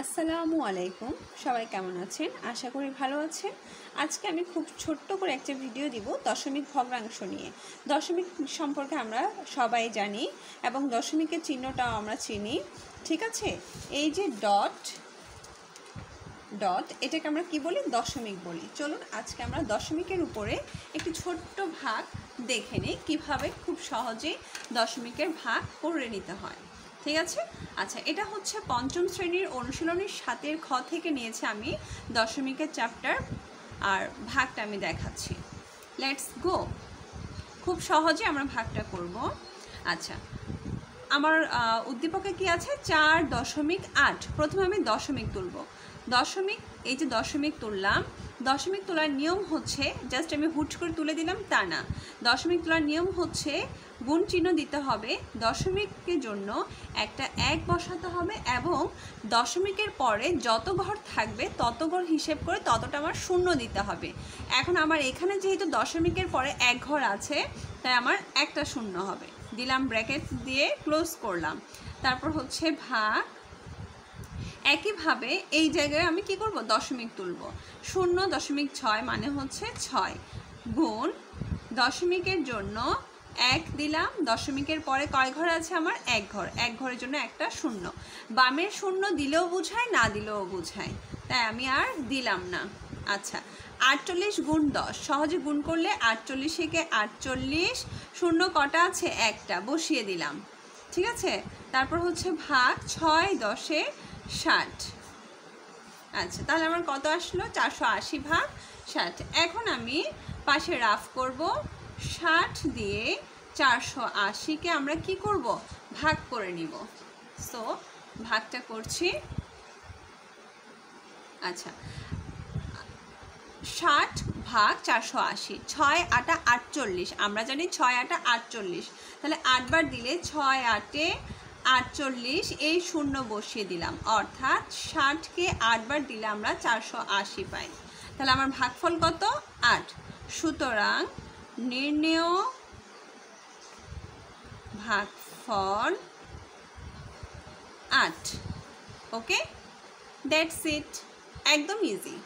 আসসালামু আলাইকুম, সবাই কেমন আছেন? আশা করি ভালো আছেন। আজকে আমি খুব ছোট্ট করে একটা ভিডিও দিব দশমিক ভগ্নাংশ নিয়ে। দশমিক সম্পর্কে আমরা সবাই জানি এবং দশমিকের চিহ্নটাও আমরা চিনি, ঠিক আছে? এই যে ডট এটাকে আমরা কি বলি? দশমিক বলি। চলুন আজকে আমরা দশমিকের উপরে একটি ছোট্ট ভাগ দেখে নিই, কীভাবে খুব সহজেই দশমিকের ভাগ করে নিতে হয়। ঠিক আছে? আচ্ছা, এটা হচ্ছে পঞ্চম শ্রেণীর অনুশীলনীর 7 খ থেকে নিয়েছে আমি দশমিকের চ্যাপ্টার, আর ভাগটা আমি দেখাচ্ছি। Let's go. খুব সহজে আমরা ভাগটা করব। আচ্ছা, আমার উদ্দীপকে কি আছে? 4.8। প্রথমে আমি দশমিক তুলব। দশমিক, এই যে দশমিক তুললাম, দশমিক তোলার নিয়ম হচ্ছে, জাস্ট আমি হুট করে তুলে দিলাম তা না। দশমিক তোলার নিয়ম হচ্ছে গুণ চিহ্ন দিতে হবে, দশমিকের জন্য একটা 1 বসাতে হবে এবং দশমিকের পরে যত ঘর থাকবে তত ঘর হিসেব করে ততটা আমার শূন্য দিতে হবে। এখন আমার এখানে যেহেতু দশমিকের পরে 1 ঘর আছে, তাই আমার একটা শূন্য হবে। দিলাম, ব্র্যাকেট দিয়ে ক্লোজ করলাম। তারপর হচ্ছে ভাগ। একইভাবে এই জায়গায় আমি কি করব? দশমিক তুলব। 0.6 মানে হচ্ছে 6 গুণ দশমিকের জন্য 1 দিলাম। দশমিকের পরে কয় ঘর আছে আমার? 1 ঘর। 1 ঘরের জন্য একটা শূন্য। বামের শূন্য দিলেও বোঝায়, না দিলেও বোঝায়, তাই আমি আর দিলাম না। আচ্ছা, 48 গুণ 10, সহজে গুণ করলে 48 থেকে 48, শূন্য কটা আছে? একটা, বসিয়ে দিলাম। ঠিক আছে? তারপর হচ্ছে ভাগ, 6 10 60। আচ্ছা, তাহলে আমার কত আসলো? 480 ভাগ 60। এখন আমি পাশে রাফ করব। 60 দিয়ে 480কে আমরা কি করব? ভাগ করে নিব। সো ভাগটা করছি। আচ্ছা, 60 ভাগ 480, 6 8 48। আমরা জানি 6 8 48, তাহলে 8 বার দিলে 6 8 48, এই শূন্য বসিয়ে দিলাম, অর্থাৎ 60কে 8 বার দিলে আমরা 480 পাই। তাহলে আমার ভাগফল কত? 8। সুতরাং নির্ণেয় ভাগফল 8। ওকে, দ্যাটস ইট। একদম ইজি।